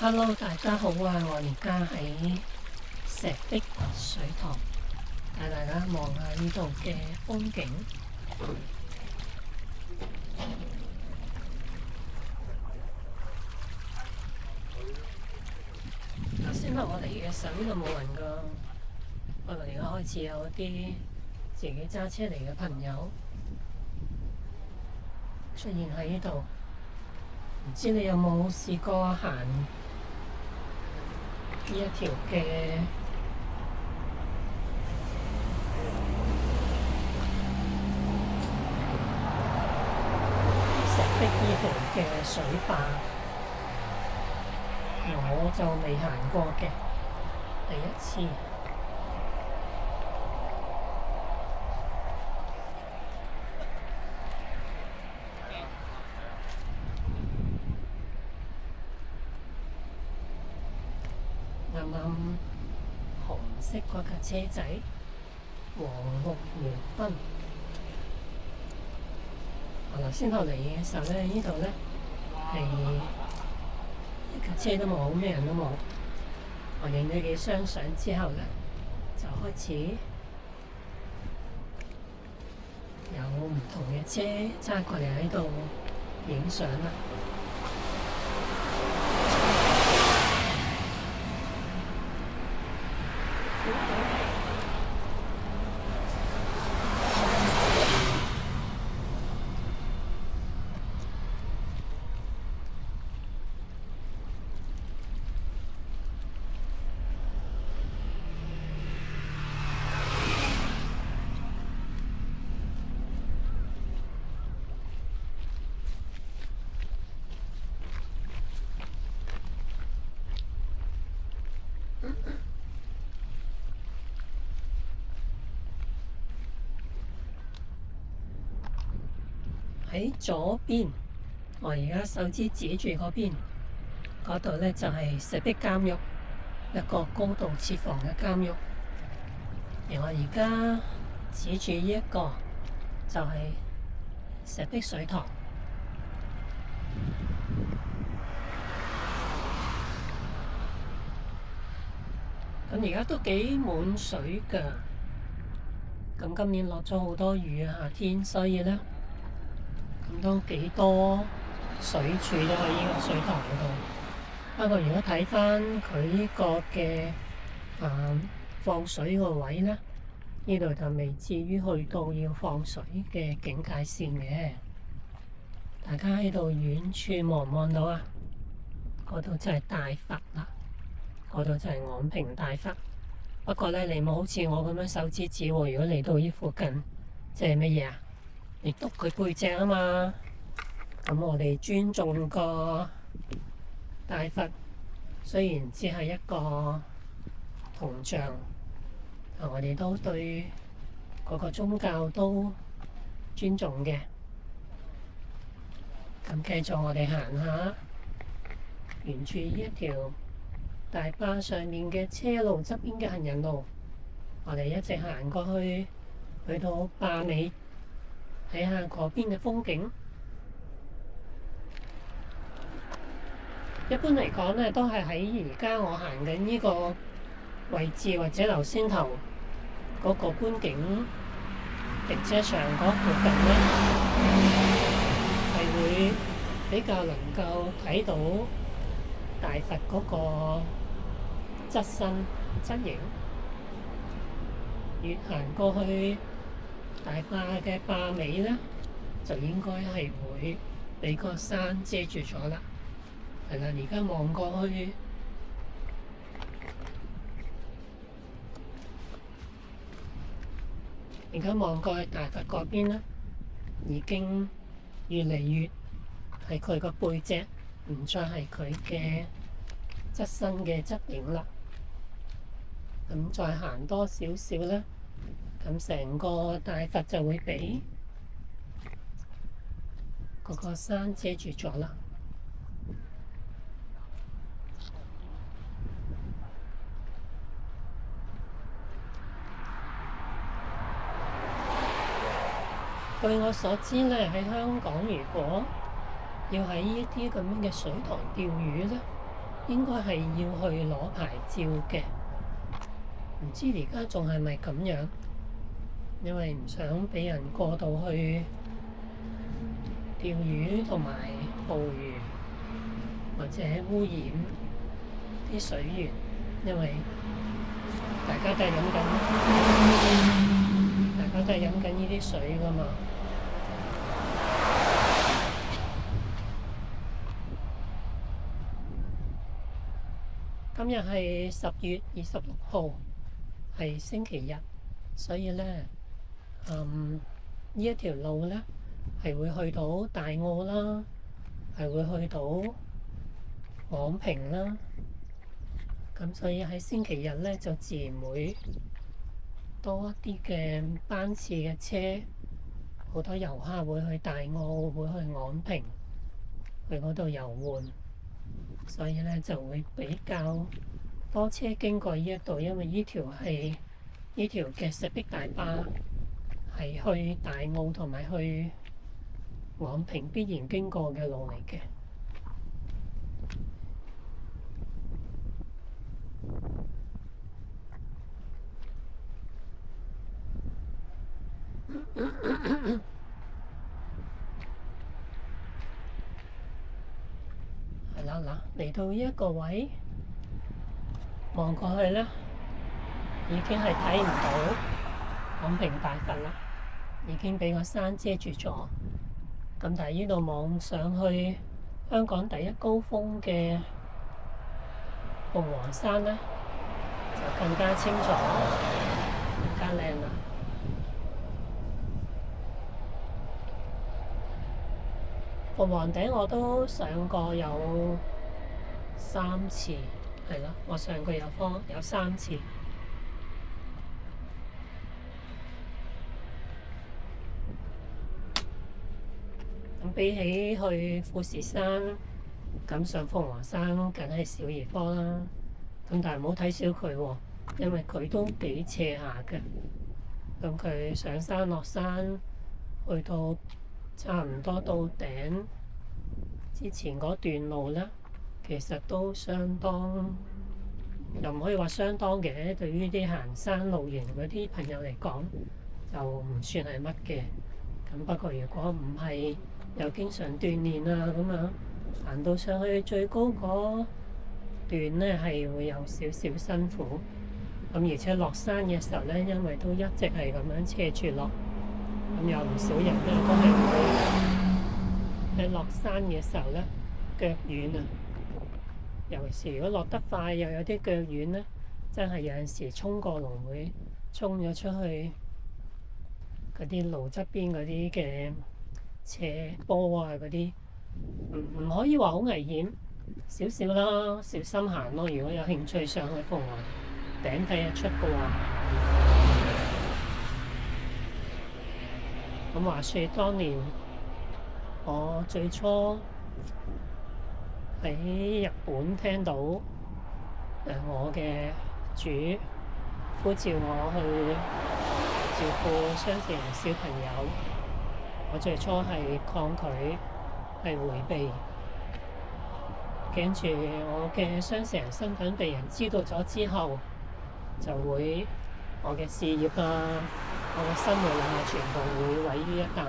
Hello，大家好啊！我而家喺石壁水塘，帶大家望下呢度嘅風景。頭先我嚟嘅時候，呢度冇人㗎，不過而家開始有啲自己揸車嚟嘅朋友出現喺呢度。唔知你有冇試過行呢一條嘅石壁呢條嘅水壩？我就未行過嘅，第一次。啱啱紅色嗰架車仔，黃綠黃分。我頭先嚟嘅時候咧，呢度咧係一架車都冇，咩人都冇。我影咗幾張相之後咧，就開始有唔同嘅車揸過嚟喺度影相啦。喺左邊，我而家手指指住嗰邊，嗰度咧就係石壁監獄，一個高度設防嘅監獄。而我而家指住呢一個就係石壁水塘。咁而家都幾滿水㗎。咁今年落咗好多雨，夏天，所以咧咁都幾多水柱都喺呢個水塘嗰度。不過如果睇翻佢呢個嘅放水個位咧，呢度就未至於去到要放水嘅警戒線嘅。大家喺度遠處望唔望到啊？嗰度就係大佛啦，嗰度就係昂坪大佛。不過咧，你冇好似我咁樣手指指喎。如果嚟到呢附近，即係乜嘢啊？你篤佢背脊啊嘛。咁我哋尊重個大佛，雖然只係一個銅像，但我哋都對嗰個宗教都尊重嘅。咁繼續我哋行下，沿住呢一條大壩上面嘅車路側邊嘅行人路，我哋一直行過去，去到壩尾，睇下嗰邊嘅風景。一般嚟講咧，都係喺而家我行緊呢個位置或者頭先頭嗰個觀景停車場嗰附近咧，係會比較能夠睇到大佛嗰個側身側影。越行過去大壩嘅壩尾咧，就應該係會俾個山遮住咗啦。係啦，而家望過去，而家望過去大佛嗰邊咧，已經越嚟越係佢個背脊，唔再係佢嘅側身嘅側影啦。咁再行多少少咧，咁成個大佛就會俾嗰個山遮住咗啦。據我所知咧，喺香港如果要喺呢啲咁樣嘅水塘釣魚咧，應該係要去攞牌照嘅，唔知而家仲係咪咁樣？因為唔想俾人過度去釣魚同埋捕魚，或者污染啲水源，因為大家都係飲緊呢啲水㗎嘛。今日係10月26號，係星期日，所以咧，呢一條路咧係會去到大澳啦，係會去到昂坪啦。咁所以喺星期日咧就自然會多一啲嘅班次嘅車，好多遊客會去大澳，會去昂坪，去嗰度遊玩。所以咧就會比較多車經過呢一度，因為呢條嘅石壁大巴係去大澳同埋去昂坪必然經過嘅路嚟嘅。係啦，嗱，嚟到呢一個位，望過去咧，已經係睇唔到昂坪大佛啦，已經俾個山遮住咗。咁但係呢度望上去香港第一高峰嘅鳳凰山咧，就更加清楚，更加靚啦。鳳凰頂我都上過有3次，係咯，我上過有3次。咁比起去富士山，咁上鳳凰山梗係小兒科啦。咁但係唔好睇小佢喎，因為佢都幾斜下嘅。咁佢上山落山，去到差唔多到頂之前嗰段路咧，其實都相當，又唔可以話相當嘅。對於啲行山露營嗰啲朋友嚟講，就唔算係乜嘅。咁不過如果唔係又經常鍛鍊啊，咁樣行到上去最高嗰段咧，係會有少少辛苦。咁而且落山嘅時候咧，因為都一直係咁樣斜住落。咁有唔少人咧都係會喺落山嘅時候咧腳軟啊，尤其是如果落得快又有啲腳軟咧，真係有陣時衝過龍會衝咗出去嗰啲路側邊嗰啲嘅斜坡啊，嗰啲唔可以話好危險，少少啦，小心行咯。如果有興趣上去鳳凰頂睇日出嘅話。咁話説，當年我最初喺日本聽到我嘅主呼召我去照顧雙成人小朋友，我最初係抗拒，係迴避，跟住我嘅雙成人身份被人知道咗之後，就會我嘅事業啊，我嘅生活啊，全部會毀於一旦。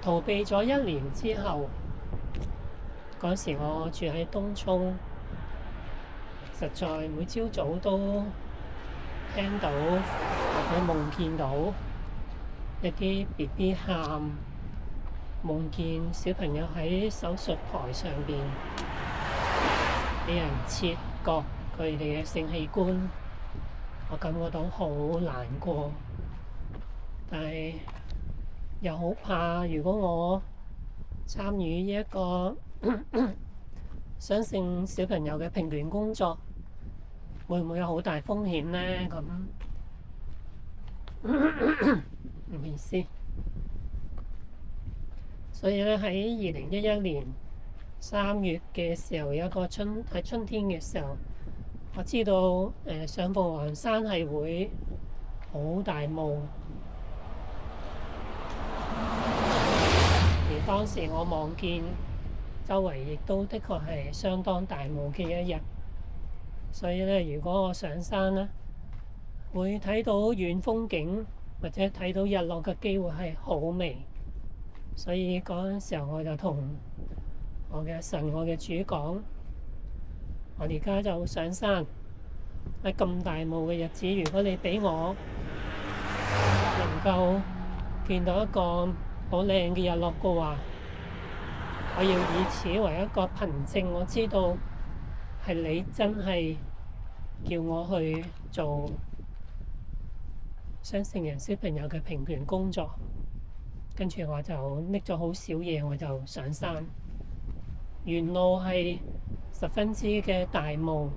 逃避咗1年之後，嗰時我住喺東涌，實在每朝早都聽到或者夢見到一啲 BB 喊，夢見小朋友喺手術台上邊俾人切割佢哋嘅性器官。我感覺到好難過，但係又好怕，如果我參與呢一個雙性小朋友嘅平權工作，會唔會有好大風險呢？咁唔好意思。所以咧，喺2011年3月嘅時候，有一個喺春天嘅時候，我知道上鳳凰山係會好大霧，而當時我望見周圍亦都的確係相當大霧嘅一日，所以咧，如果我上山咧，會睇到遠風景或者睇到日落嘅機會係好微，所以嗰陣時候我就同我嘅神、我嘅主講，我而家就上山，喺咁大霧嘅日子，如果你俾我能夠見到一個好靚嘅日落嘅話，我要以此為一個憑證，我知道係你真係叫我去做雙性人小朋友嘅平權工作。跟住我就拎咗好少嘢，我就上山。沿路係十分之嘅大霧，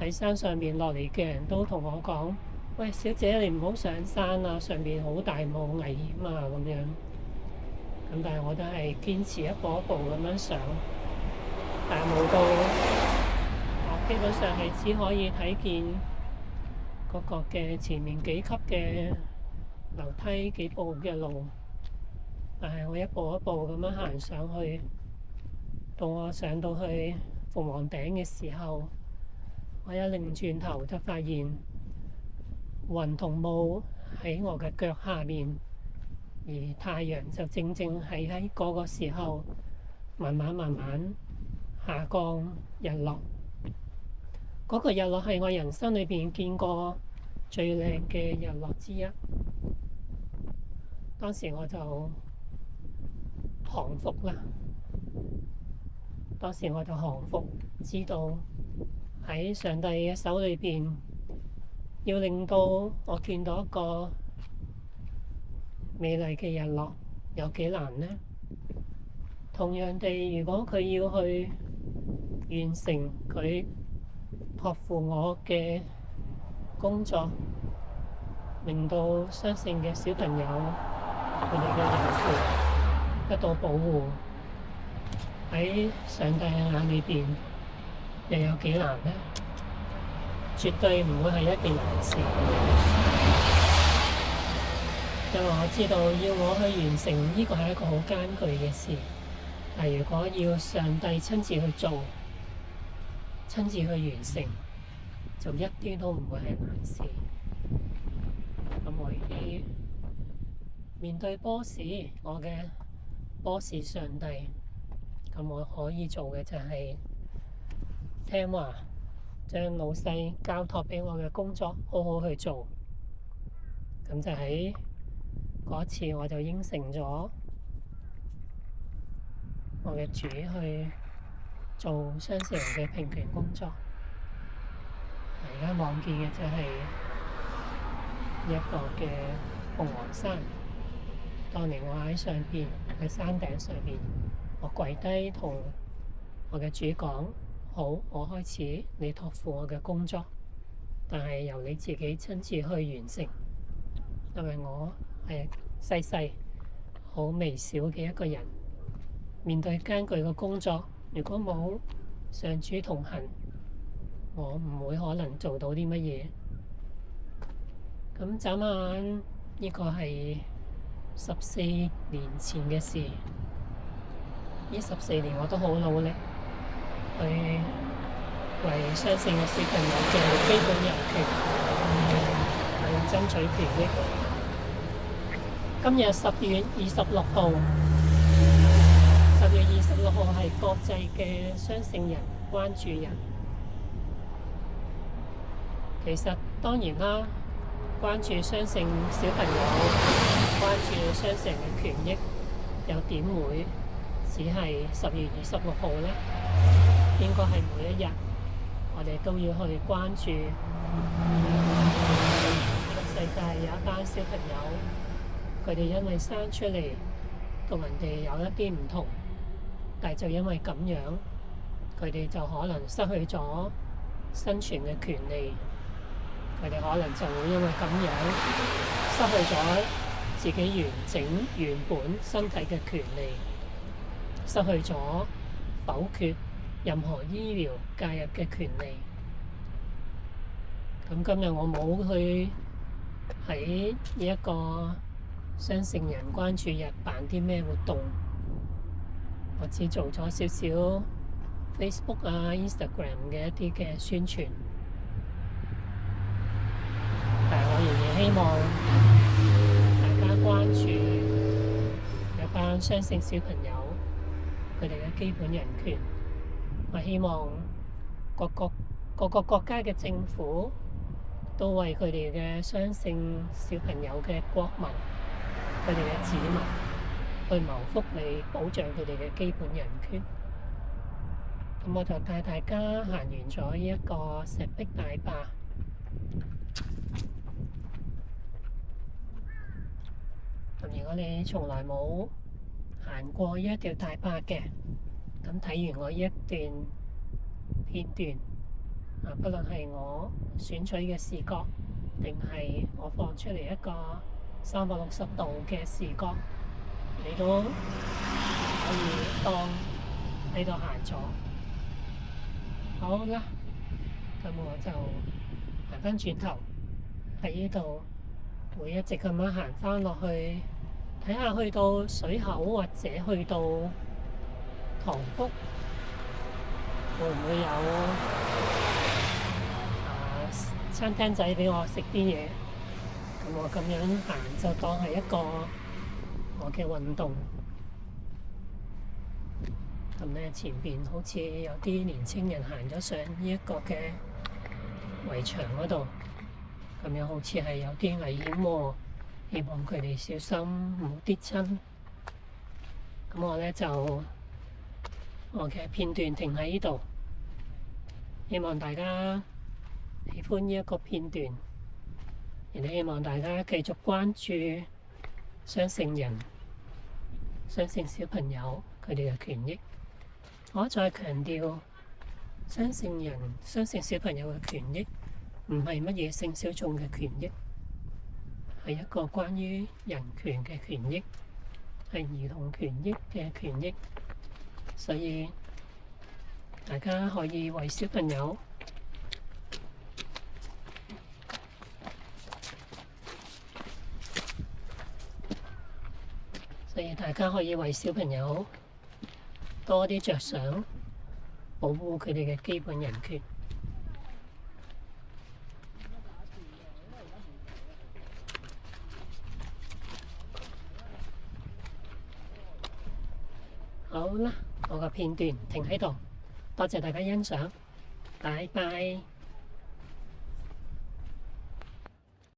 喺山上面落嚟嘅人都同我講：喂，小姐，你唔好上山啊！上面好大霧，危險啊！咁樣。咁但係我都係堅持一步一步咁樣上，大霧到我基本上係只可以睇見嗰個嘅前面幾級嘅樓梯幾步嘅路，但係我一步一步咁樣行上去，到我上到去鳳凰頂嘅時候，我一擰轉頭就發現雲同霧喺我嘅腳下面，而太陽就正正係喺嗰個時候慢慢下降日落。嗰個日落係我人生裏邊見過最靚嘅日落之一。當時我就降服啦。當時我就降服，知道喺上帝嘅手裏邊，要令到我見到一個美麗嘅日落有幾難呢？同樣地，如果佢要去完成佢託付我嘅工作，令到雙性嘅小朋友佢哋嘅人權得到保護，喺上帝嘅眼裏邊又有幾難呢？絕對唔會係一件難事，因為我知道要我去完成呢個係一個好艱巨嘅事。但如果要上帝親自去做，親自去完成，就一啲都唔會係難事。咁我已經面對波士，我嘅波士上帝，咁我可以做嘅就係聽話，將老細交託俾我嘅工作好好去做。咁就喺嗰次我就應承咗我嘅主去做雙性人嘅平權工作。而家望見嘅就係一個嘅鳳凰山。當年我喺上邊，喺山頂上邊，我跪低同我嘅主講：好，我開始你託付我嘅工作，但係由你自己親自去完成，因為我係細細好微小嘅一個人，面對艱巨嘅工作，如果冇上主同行，我唔會可能做到啲乜嘢。咁眨眼呢個係14年前嘅事，呢14年我都好努力去為雙性嘅小朋友嘅基本人權去爭取權益。今日10月26號，10月26號係國際嘅雙性人關注日。其實當然啦，關注雙性小朋友，關注雙性人嘅權益，又點會只係10月26號呢？應該係每一日，我哋都要去關注世界有一班小朋友，佢哋因為生出嚟同人哋有一啲唔同，但係就因為咁樣，佢哋就可能失去咗生存嘅權利。佢哋可能就會因為咁樣失去咗自己完整原本身體嘅權利，失去咗否決任何醫療介入嘅權利。咁今日我冇去喺呢一個雙性人關注日辦啲咩活動，我只做咗少少 Facebook 啊、Instagram 嘅一啲嘅宣傳，但係我仍然希望大家關注有班雙性小朋友佢哋嘅基本人權。我希望各個國家嘅政府都為佢哋嘅雙性小朋友嘅國民、佢哋嘅子民去謀福利，保障佢哋嘅基本人權。咁我就帶大家行完咗呢一個石壁大壩。咁如果你從來冇行過呢一條大壩嘅，咁睇完我呢一段片段，不論係我選取嘅視角，定係我放出嚟一個360度嘅視角，你都可以當喺度行咗。好啦，咁我就行返轉頭喺呢度，會一直咁樣行返落去，睇下去到水口或者去到塘福，會唔會有餐廳仔俾我食啲嘢？咁我咁樣行就當係一個我嘅運動。咁呢，前邊好似有啲年青人行咗上呢一個嘅圍牆嗰度，咁樣好似係有啲危險喎，希望佢哋小心唔好跌親。咁我呢，就我嘅片段停喺呢度，希望大家喜歡呢一個片段，亦都希望大家繼續關注雙性人、雙性小朋友佢哋嘅權益。我再強調，雙性人、雙性小朋友嘅權益唔係乜嘢性小眾嘅權益，係一個關於人權嘅權益，係兒童權益嘅權益。所以大家可以為小朋友，多啲着想，保護佢哋嘅基本人權。好啦，我個片段停喺度，多謝大家欣賞，拜拜。